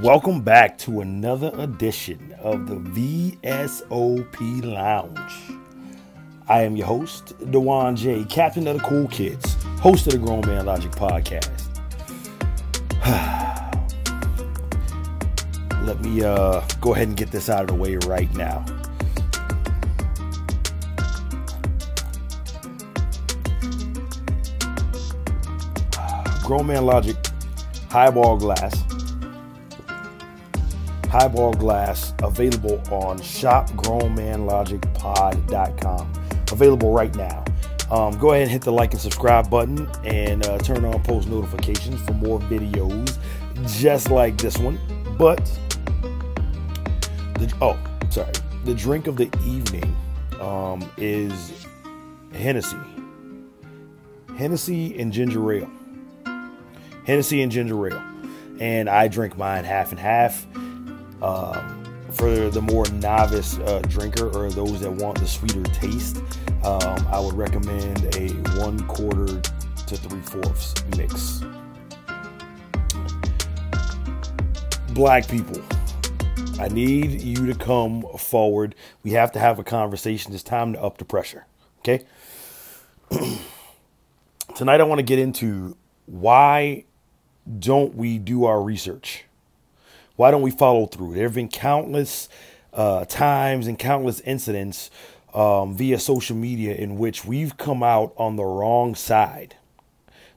Welcome back to another edition of the VSOP Lounge. I am your host, Dewan J, captain of the Cool Kids, host of the Grown Man Logic podcast. Let me go ahead and get this out of the way right now. Grown Man Logic highball glass. Highball glass available on shopgrownmanlogicpod.com. Available right now. Go ahead and hit the like and subscribe button and turn on post notifications for more videos just like this one. But the drink of the evening is Hennessy. Hennessy and ginger ale. Hennessy and ginger ale. And I drink mine half and half. For the more novice drinker or those that want the sweeter taste, I would recommend a 1/4 to 3/4 mix. Black people, I need you to come forward. We have to have a conversation. It's time to up the pressure. Okay. Tonight I want to get into why don't we do our research? Why don't we follow through? There have been countless times and countless incidents via social media in which we've come out on the wrong side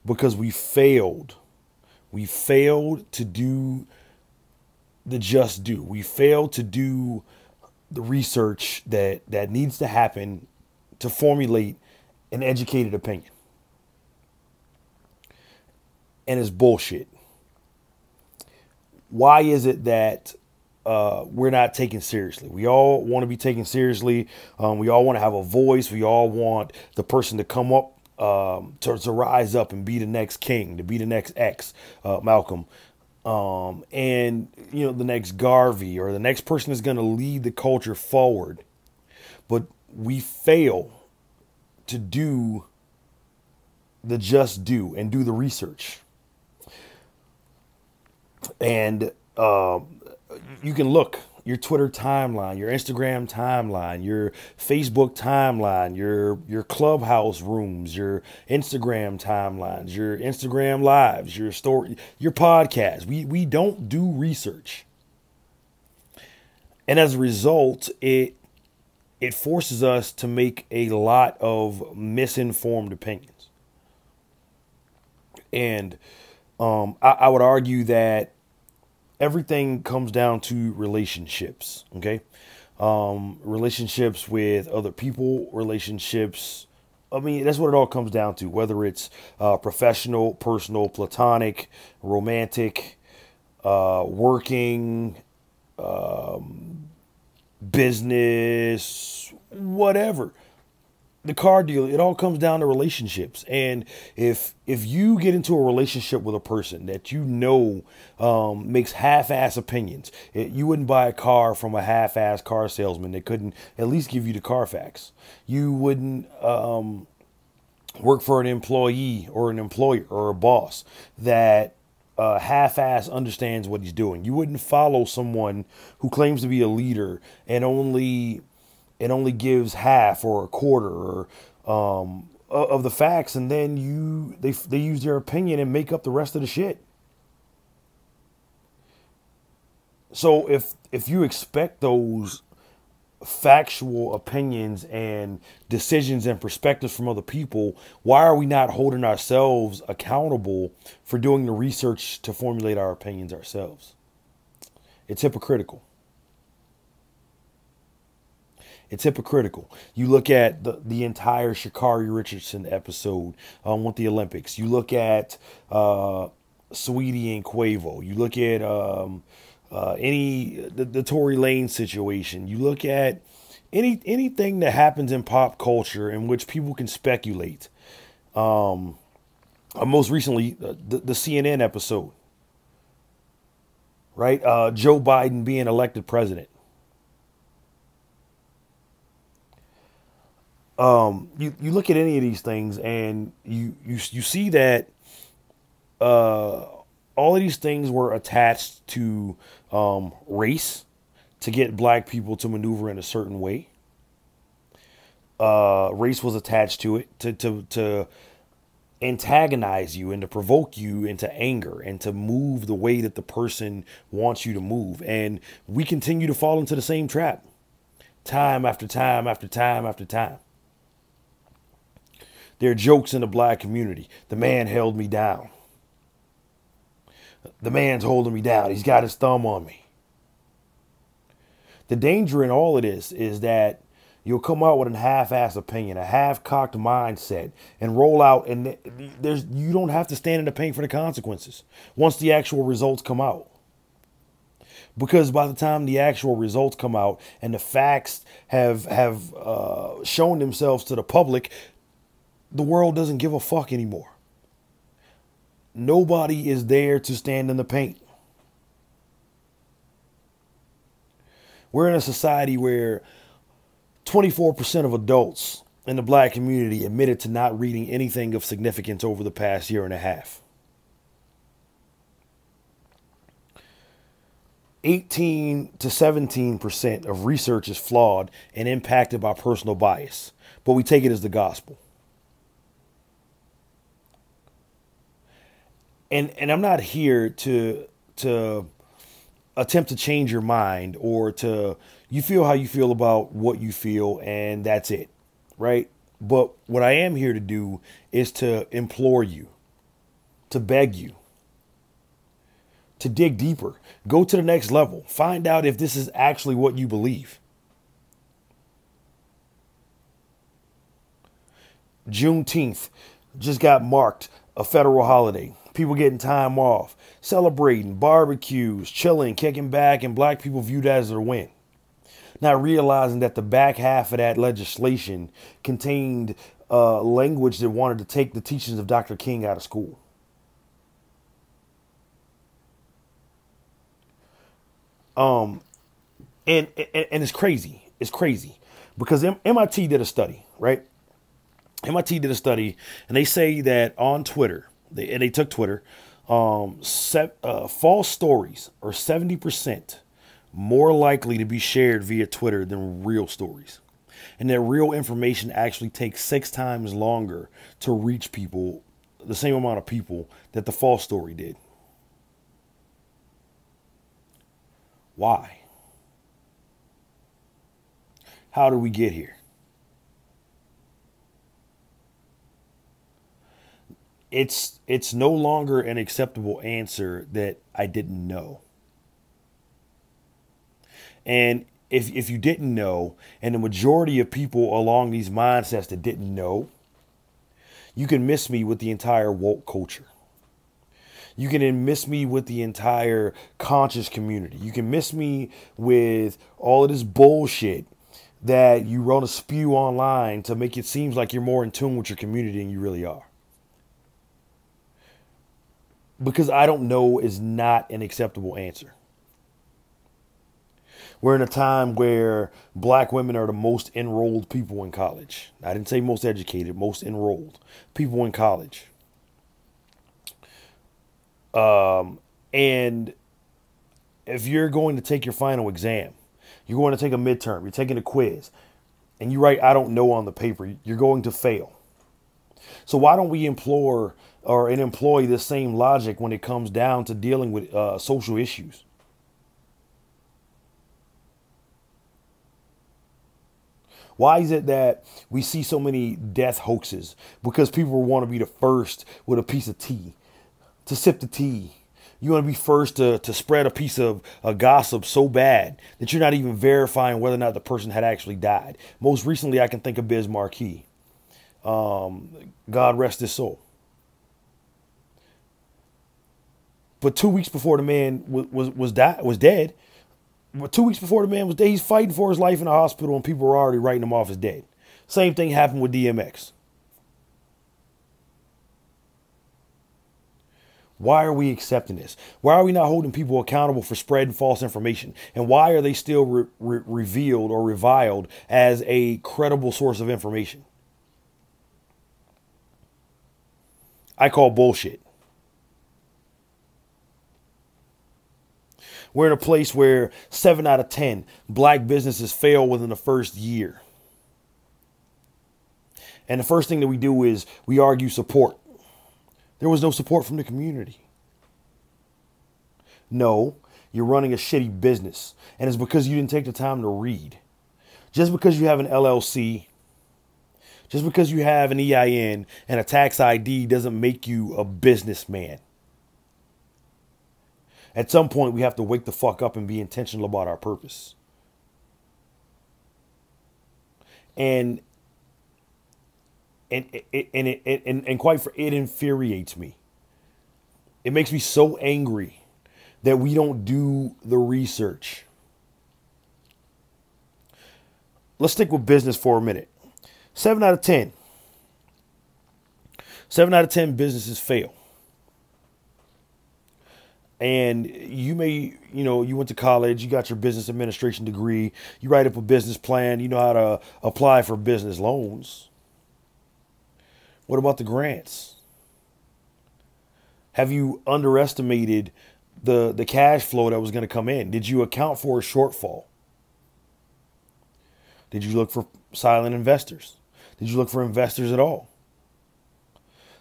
because we failed. We failed to do the just do. We failed to do the research that needs to happen to formulate an educated opinion. And it's bullshit. Why is it that we're not taken seriously? We all want to be taken seriously. We all want to have a voice. We all want the person to come up, to rise up and be the next king, to be the next X, Malcolm, and the next Garvey or the next person is going to lead the culture forward. But we fail to do the just do and do the research. And you can look your Twitter timeline, your Instagram timeline, your Facebook timeline, your Clubhouse rooms, your Instagram timelines, your Instagram lives, your story, your podcast. We don't do research. And as a result, it forces us to make a lot of misinformed opinions. And I would argue that everything comes down to relationships, okay? Relationships with other people, relationships. I mean, that's what it all comes down to, whether it's professional, personal, platonic, romantic, working, business, whatever. The car deal, it all comes down to relationships. And if you get into a relationship with a person that makes half-ass opinions, you wouldn't buy a car from a half-ass car salesman that couldn't at least give you the Carfax. You wouldn't work for an employee or an employer or a boss that half-ass understands what he's doing. You wouldn't follow someone who claims to be a leader and only gives half or a quarter or of the facts, and then they use their opinion and make up the rest of the shit. So if you expect those factual opinions and decisions and perspectives from other people, why are we not holding ourselves accountable for doing the research to formulate our opinions ourselves? It's hypocritical. It's hypocritical. You look at the entire Sha'Carri Richardson episode with the Olympics. You look at Saweetie and Quavo. You look at the Tory Lanez situation. You look at anything that happens in pop culture in which people can speculate. Most recently, the CNN episode, right? Joe Biden being elected president. You look at any of these things and you see that all of these things were attached to race to get black people to maneuver in a certain way. Race was attached to it to antagonize you and to provoke you into anger and to move the way that the person wants you to move. And we continue to fall into the same trap time after time after time after time. There are jokes in the black community. The man held me down. The man's holding me down. He's got his thumb on me. The danger in all of this is that you'll come out with a half-assed opinion, a half-cocked mindset, and roll out, and you don't have to stand in the pain for the consequences once the actual results come out. Because by the time the actual results come out and the facts have shown themselves to the public, the world doesn't give a fuck anymore. Nobody is there to stand in the paint. We're in a society where 24% of adults in the black community admitted to not reading anything of significance over the past year and a half. 18 to 17% of research is flawed and impacted by personal bias, but we take it as the gospel. And I'm not here to attempt to change your mind or you feel how you feel about what you feel and that's it, right? But what I am here to do is to implore you, to beg you, to dig deeper, go to the next level, find out if this is actually what you believe. Juneteenth just got marked a federal holiday. People getting time off, celebrating, barbecues, chilling, kicking back, and black people viewed that as their win. Not realizing that the back half of that legislation contained language that wanted to take the teachings of Dr. King out of school. And it's crazy. It's crazy because MIT did a study, right? MIT did a study, and they say that on Twitter, they took Twitter, false stories are 70% more likely to be shared via Twitter than real stories. And that real information actually takes 6 times longer to reach people, the same amount of people that the false story did. Why? How did we get here? It's no longer an acceptable answer that I didn't know. And if you didn't know, and the majority of people along these mindsets that didn't know, you can miss me with the entire woke culture. You can miss me with the entire conscious community. You can miss me with all of this bullshit that you want to spew online to make it seem like you're more in tune with your community than you really are. Because I don't know is not an acceptable answer. We're in a time where black women are the most enrolled people in college. I didn't say most educated, most enrolled people in college. And if you're going to take your final exam, you're going to take a midterm, you're taking a quiz, and you write, I don't know on the paper, you're going to fail. So why don't we employ this same logic when it comes down to dealing with social issues? Why is it that we see so many death hoaxes? Because people want to be the first with a piece of tea, to sip the tea. You want to be first to spread a piece of gossip so bad that you're not even verifying whether or not the person had actually died. Most recently, I can think of Biz Markie. God rest his soul. But 2 weeks before the man was dead, but 2 weeks before the man was dead, he's fighting for his life in the hospital, and people were already writing him off as dead. Same thing happened with DMX. Why are we accepting this? Why are we not holding people accountable for spreading false information? And why are they still revealed or reviled as a credible source of information? I call bullshit. We're in a place where 7 out of 10 black businesses fail within the first year. And the first thing that we do is we argue support. There was no support from the community. No, you're running a shitty business. And it's because you didn't take the time to read. Just because you have an LLC, just because you have an EIN and a tax ID doesn't make you a businessman. At some point, we have to wake the fuck up and be intentional about our purpose. And it infuriates me. It makes me so angry that we don't do the research. Let's stick with business for a minute. 7 out of 10. 7 out of 10 businesses fail. And you may, you went to college, you got your business administration degree, you write up a business plan, you know how to apply for business loans. What about the grants? Have you underestimated the cash flow that was going to come in? Did you account for a shortfall? Did you look for silent investors? Did you look for investors at all?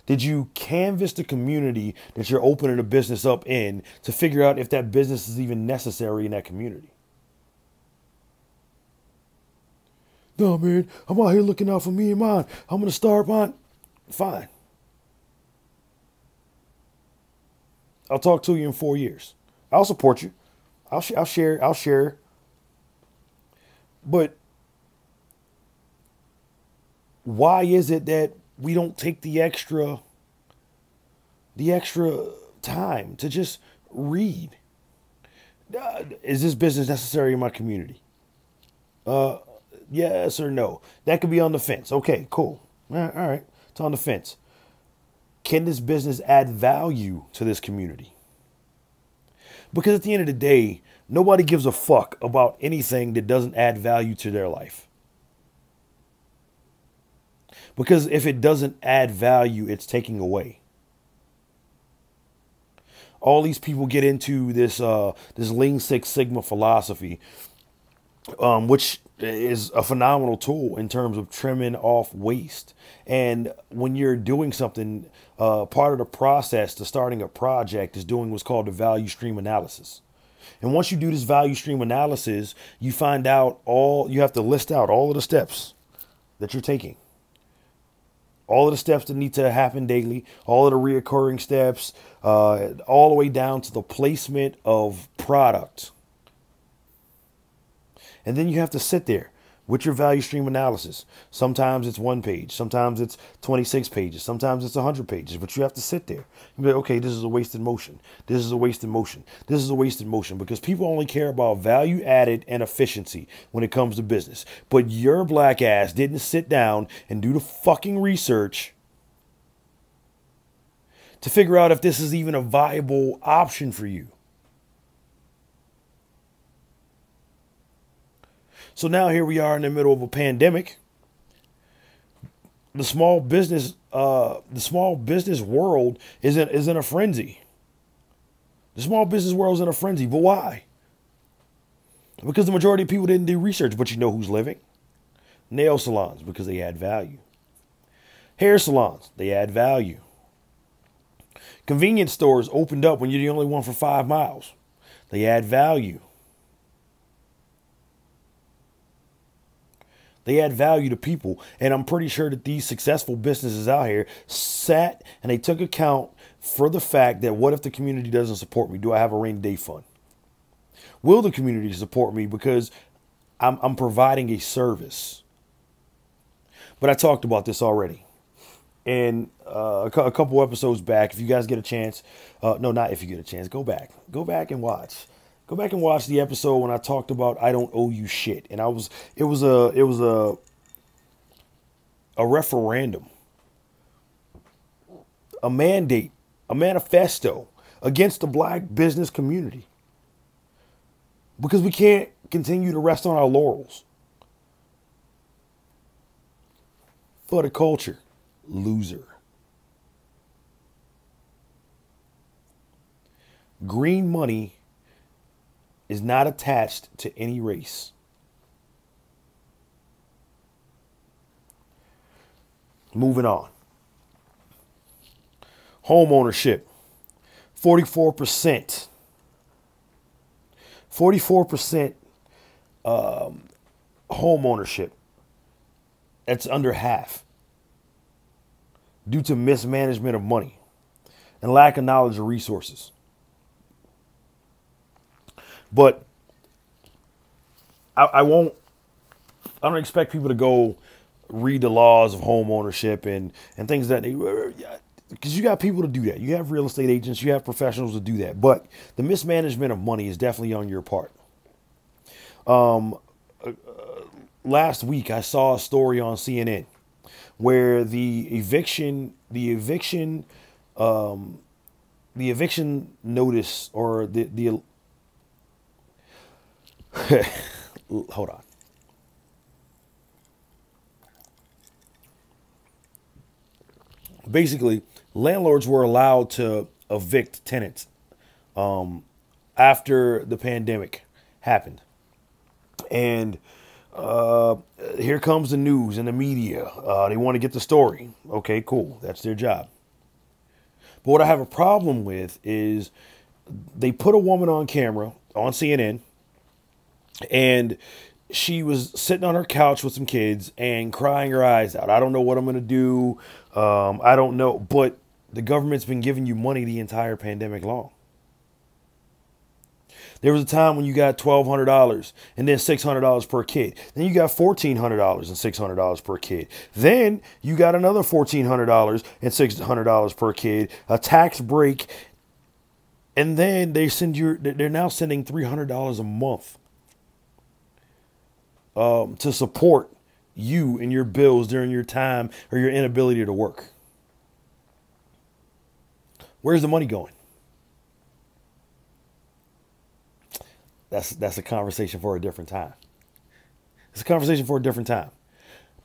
Did you canvass the community that you're opening a business up in to figure out if that business is even necessary in that community? No, man, I'm out here looking out for me and mine. I'm going to start mine. Fine. I'll talk to you in 4 years. I'll support you. I'll share. But why is it that we don't take the extra time to just read? Is this business necessary in my community? Yes or no? That could be on the fence. Okay, cool. All right. It's on the fence. Can this business add value to this community? Because at the end of the day, nobody gives a fuck about anything that doesn't add value to their life. Because if it doesn't add value, it's taking away. All these people get into this Lean Six Sigma philosophy, which is a phenomenal tool in terms of trimming off waste. And when you're doing something, part of the process to starting a project is doing what's called the value stream analysis. And once you do this value stream analysis, you find out you have to list out all of the steps that you're taking. All of the steps that need to happen daily, all of the reoccurring steps, all the way down to the placement of product. And then you have to sit there with your value stream analysis. Sometimes it's 1 page. Sometimes it's 26 pages. Sometimes it's 100 pages. But you have to sit there and be like, okay, this is a wasted motion. This is a wasted motion. This is a wasted motion. Because people only care about value added and efficiency when it comes to business. But your black ass didn't sit down and do the fucking research to figure out if this is even a viable option for you. So now here we are in the middle of a pandemic. The small business world is in a frenzy. The small business world is in a frenzy. But why? Because the majority of people didn't do research. But you know who's living? Nail salons, because they add value. Hair salons, they add value. Convenience stores opened up when you're the only one for 5 miles. They add value. They add value to people. And I'm pretty sure that these successful businesses out here sat and they took account for the fact that what if the community doesn't support me? Do I have a rainy day fund? Will the community support me because I'm providing a service? But I talked about this already. And a couple episodes back, if you guys get a chance, no, not if you get a chance, go back and watch. Go back and watch the episode when I talked about I don't owe you shit. And it was a referendum, a mandate, a manifesto against the black business community. Because we can't continue to rest on our laurels. For the culture, loser. Green money is not attached to any race. Moving on. Home ownership. 44%. 44% home ownership. That's under half. Due to mismanagement of money and lack of knowledge of resources. But I don't expect people to go read the laws of home ownership and things that because you got people to do that. You have real estate agents, you have professionals to do that. But the mismanagement of money is definitely on your part. Last week I saw a story on CNN where the eviction notice, or the hold on. Basically, landlords were allowed to evict tenants after the pandemic happened. And here comes the news and the media. They want to get the story. Okay, cool. That's their job. But what I have a problem with is they put a woman on camera on CNN, and she was sitting on her couch with some kids and crying her eyes out. I don't know what I'm going to do. I don't know. But the government's been giving you money the entire pandemic long. There was a time when you got $1,200 and then $600 per kid. Then you got $1,400 and $600 per kid. Then you got another $1,400 and $600 per kid, a tax break. And then they're now sending $300 a month to support you and your bills during your time or your inability to work. Where's the money going? That's a conversation for a different time. It's a conversation for a different time.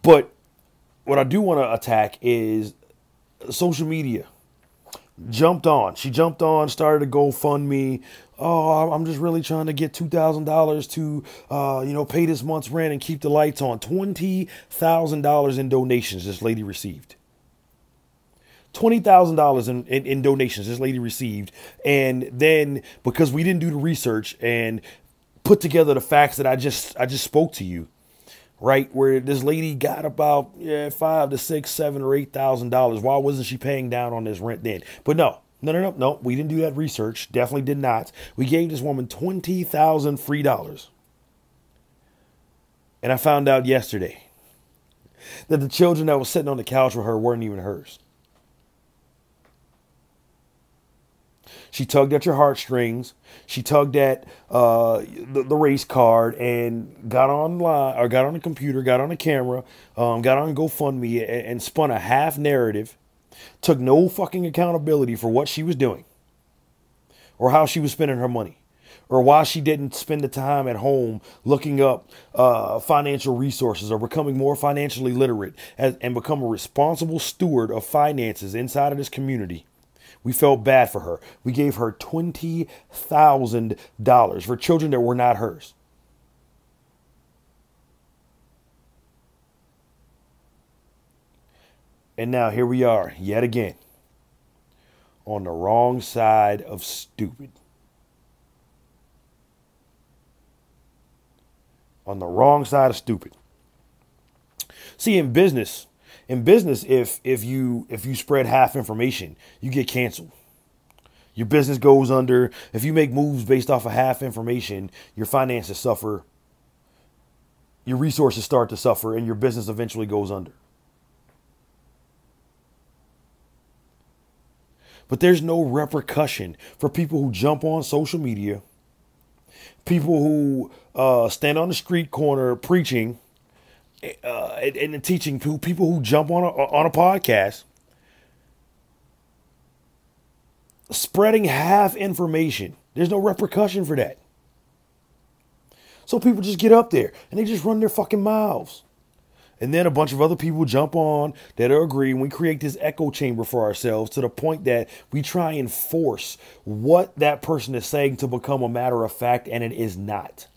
But what I do want to attack is social media. She jumped on, started a GoFundMe. Oh, I'm just really trying to get $2,000 to, pay this month's rent and keep the lights on. $20,000 in donations this lady received. $20,000 in donations this lady received. And then because we didn't do the research and put together the facts that I just spoke to you, right, where this lady got about $5,000 to $6,000, $7,000 or $8,000. Why wasn't she paying down on this rent then? But no, we didn't do that research. Definitely did not. We gave this woman $20,000 free dollars. And I found out yesterday that the children that was sitting on the couch with her weren't even hers. She tugged at your heartstrings. She tugged at the race card and got online, or got on the computer, got on the camera, got on GoFundMe and spun a half narrative. Took no fucking accountability for what she was doing or how she was spending her money or why she didn't spend the time at home looking up financial resources or becoming more financially literate and become a responsible steward of finances inside of this community. We felt bad for her. We gave her $20,000 for children that were not hers. And now here we are yet again on the wrong side of stupid. On the wrong side of stupid. See, in business, if you spread half information, you get canceled. Your business goes under. If you make moves based off of half information, your finances suffer. Your resources start to suffer, and your business eventually goes under. But there's no repercussion for people who jump on social media, people who stand on the street corner preaching and teaching, people who jump on a podcast, spreading half information. There's no repercussion for that. So people just get up there and they just run their fucking mouths. And then a bunch of other people jump on that agree, and we create this echo chamber for ourselves to the point that we try and force what that person is saying to become a matter of fact, and it is not.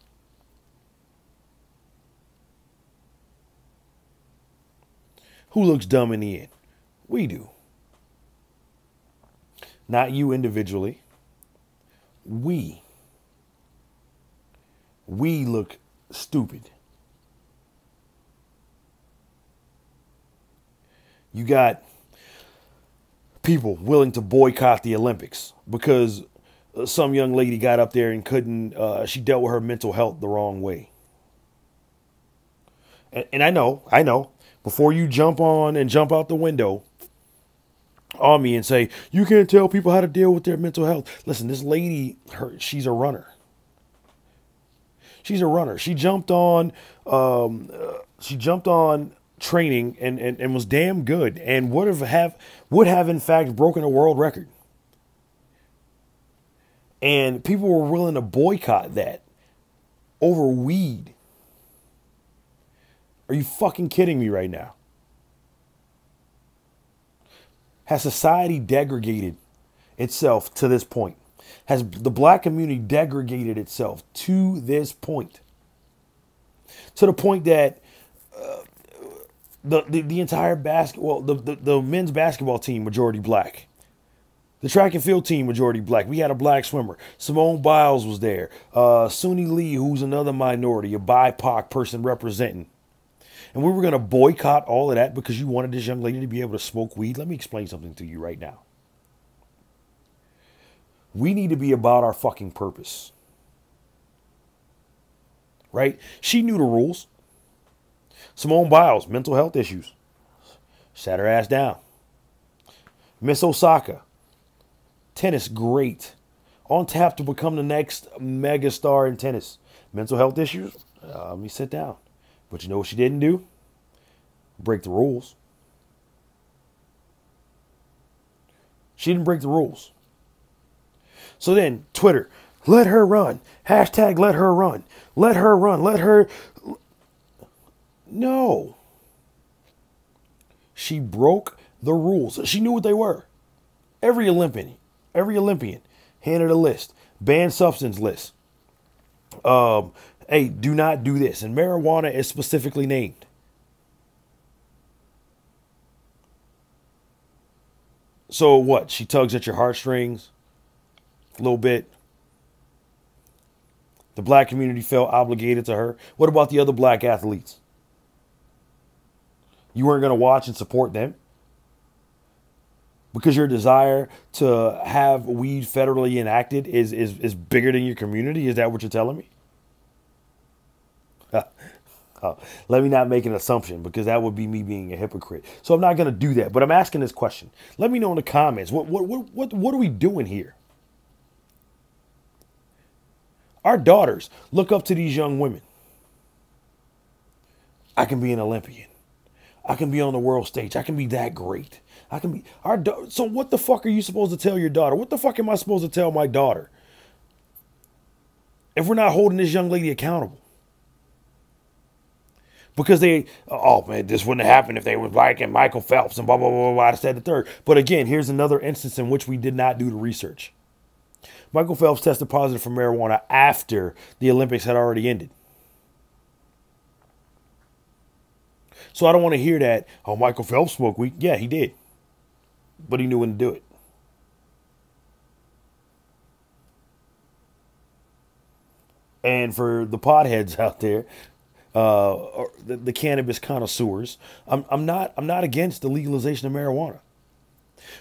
Who looks dumb in the end? We do. Not you individually. We look stupid. You got people willing to boycott the Olympics because some young lady got up there and couldn't, she dealt with her mental health the wrong way. And I know, before you jump on and jump out the window on me and say, you can't tell people how to deal with their mental health. Listen, this lady, she's a runner. She's a runner. She jumped on training and was damn good and would have in fact broken a world record. And people were willing to boycott that over weed. Are you fucking kidding me right now? Has society degraded itself to this point? Has the black community degraded itself to this point? To the point that the entire the men's basketball team, majority black. The track and field team, majority black. We had a black swimmer. Simone Biles was there. Suni Lee, who's another minority, a BIPOC person representing. And we were going to boycott all of that because you wanted this young lady to be able to smoke weed. Let me explain something to you right now. We need to be about our fucking purpose. Right? She knew the rules. Simone Biles, mental health issues. Sat her ass down. Miss Osaka, tennis, great. On tap to become the next mega star in tennis. Mental health issues? Let me sit down. But you know what she didn't do? Break the rules. She didn't break the rules. So then, Twitter, let her run. Hashtag let her run. Let her run. Let her. No. She broke the rules. She knew what they were. Every Olympian handed a list. Banned substance list. Hey, do not do this. And marijuana is specifically named. So what? She tugs at your heartstrings a little bit. The black community felt obligated to her. What about the other black athletes? You weren't going to watch and support them? Because your desire to have weed federally enacted is bigger than your community? Is that what you're telling me? Let me not make an assumption because that would be me being a hypocrite. So I'm not going to do that. But I'm asking this question. Let me know in the comments. What are we doing here? Our daughters look up to these young women. I can be an Olympian. I can be on the world stage. I can be that great. I can be so what the fuck are you supposed to tell your daughter? What the fuck am I supposed to tell my daughter? If we're not holding this young lady accountable. Because oh man, this wouldn't have happened if they were black and Michael Phelps and blah, blah, blah, blah, said the third. But again, here's another instance in which we did not do the research. Michael Phelps tested positive for marijuana after the Olympics had already ended. So I don't want to hear that, oh, Michael Phelps smoked weed. Yeah, he did. But he knew when to do it. And for the potheads out there, the cannabis connoisseurs, I'm not against the legalization of marijuana.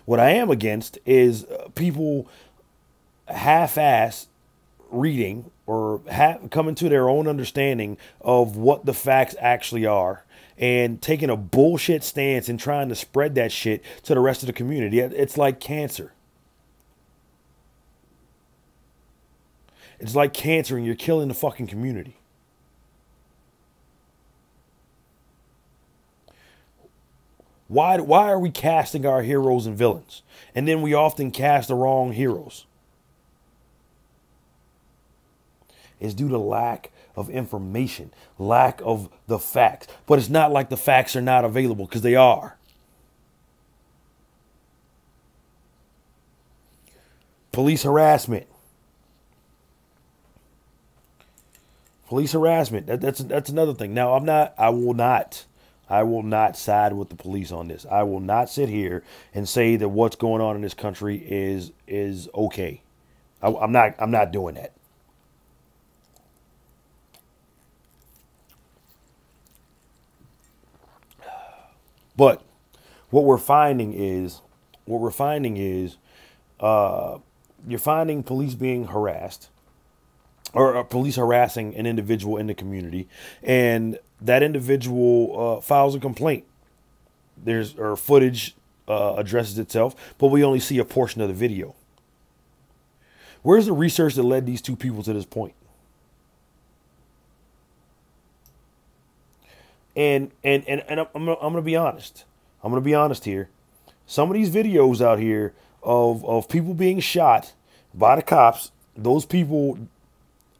What I am against is people half-ass reading or coming to their own understanding of what the facts actually are and taking a bullshit stance and trying to spread that shit to the rest of the community. It's like cancer. It's like cancer and you're killing the fucking community. Why are we casting our heroes and villains? And then we often cast the wrong heroes. It's due to lack of information, lack of the facts. But it's not like the facts are not available, because they are. Police harassment. Police harassment. That's another thing. Now, I will not side with the police on this. I will not sit here and say that what's going on in this country is okay. I'm not doing that. But what we're finding is you're finding police being harassed, or police harassing an individual in the community, and that individual files a complaint. Or footage addresses itself, but we only see a portion of the video. Where's the research that led these two people to this point? And I'm gonna be honest. I'm gonna be honest here. Some of these videos out here of people being shot by the cops, those people,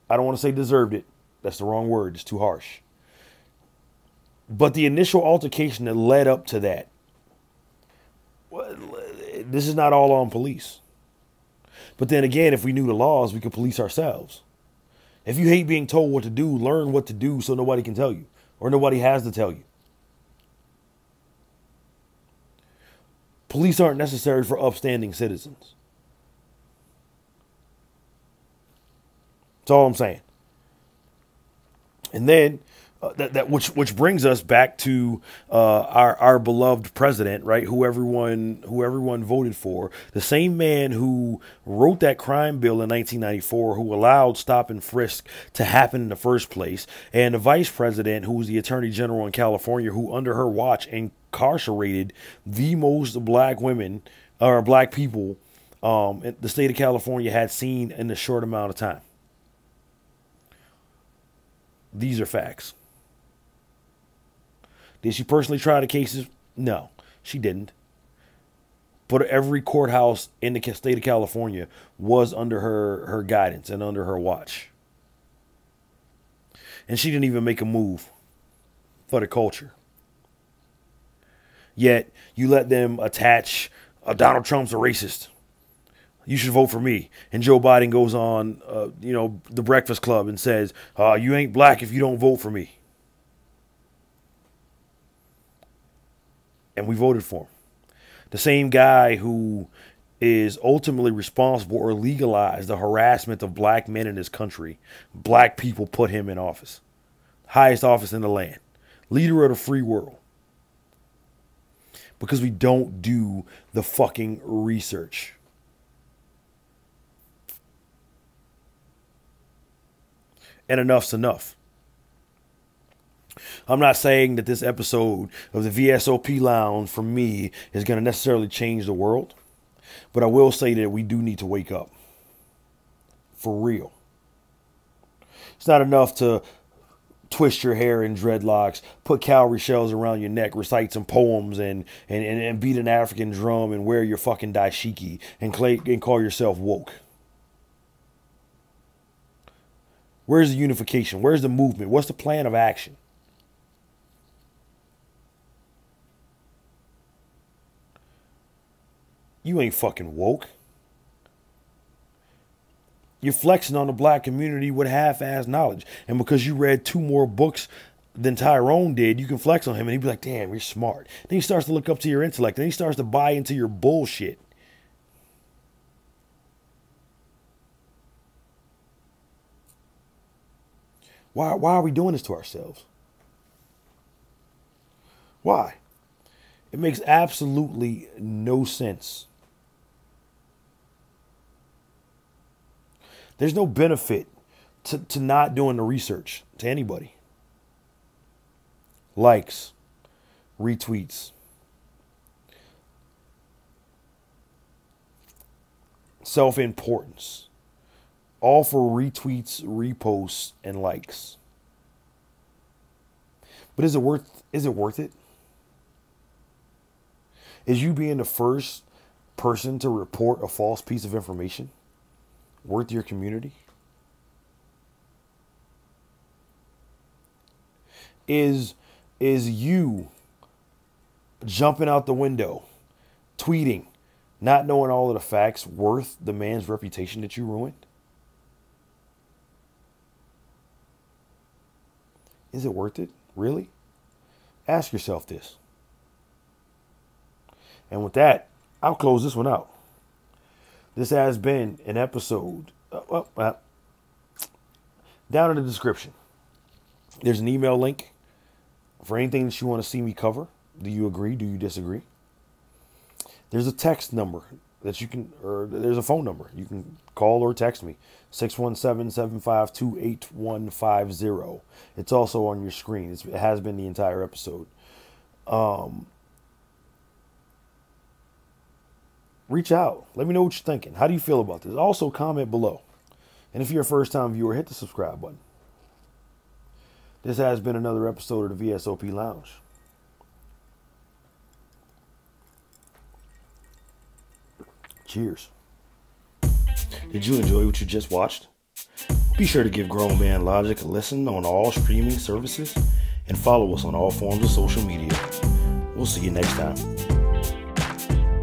I don't want to say deserved it. That's the wrong word. It's too harsh. But the initial altercation that led up to that, this is not all on police. But then again, if we knew the laws, we could police ourselves. If you hate being told what to do, learn what to do so nobody can tell you, or nobody has to tell you. Police aren't necessary for upstanding citizens. That's all I'm saying. And then which brings us back to our beloved president, right? Who everyone voted for, the same man who wrote that crime bill in 1994, who allowed stop and frisk to happen in the first place, and the vice president, who was the attorney general in California, who under her watch incarcerated the most black women or black people the state of California had seen in a short amount of time. These are facts. Did she personally try the cases? No, she didn't. But every courthouse in the state of California was under her guidance and under her watch. And she didn't even make a move for the culture. Yet you let them attach Donald Trump's a racist. You should vote for me. And Joe Biden goes on, the Breakfast Club and says, you ain't black if you don't vote for me. And we voted for him. The same guy who is ultimately responsible or legalized the harassment of black men in this country. Black people put him in office. Highest office in the land. Leader of the free world. Because we don't do the fucking research. And enough's enough. I'm not saying that this episode of the VSOP Lounge for me is going to necessarily change the world. But I will say that we do need to wake up. For real. It's not enough to twist your hair in dreadlocks, put cowrie shells around your neck, recite some poems, and beat an African drum and wear your fucking dashiki and call yourself woke. Where's the unification? Where's the movement? What's the plan of action? You ain't fucking woke. You're flexing on the black community with half-ass knowledge. And because you read 2 more books than Tyrone did, you can flex on him and he'd be like, damn, you're smart. Then he starts to look up to your intellect. Then he starts to buy into your bullshit. Why are we doing this to ourselves? Why? It makes absolutely no sense. There's no benefit to not doing the research to anybody. Likes, retweets, self-importance. All for retweets, reposts, and likes. But is it worth it? Is you being the first person to report a false piece of information worth your community? Is you jumping out the window, tweeting, not knowing all of the facts, worth the man's reputation that you ruined? Is it worth it? Really? Ask yourself this. And with that, I'll close this one out. This has been an episode. Down in the description, there's an email link for anything that you want to see me cover. Do you agree? Do you disagree? There's a text number that you can, or there's a phone number. You can call or text me, 617-752-8150. It's also on your screen. It has been the entire episode. Reach out. Let me know what you're thinking. How do you feel about this? Also, comment below. And if you're a first-time viewer, hit the subscribe button. This has been another episode of the VSOP Lounge. Cheers. Did you enjoy what you just watched? Be sure to give Grown Man Logic a listen on all streaming services and follow us on all forms of social media. We'll see you next time.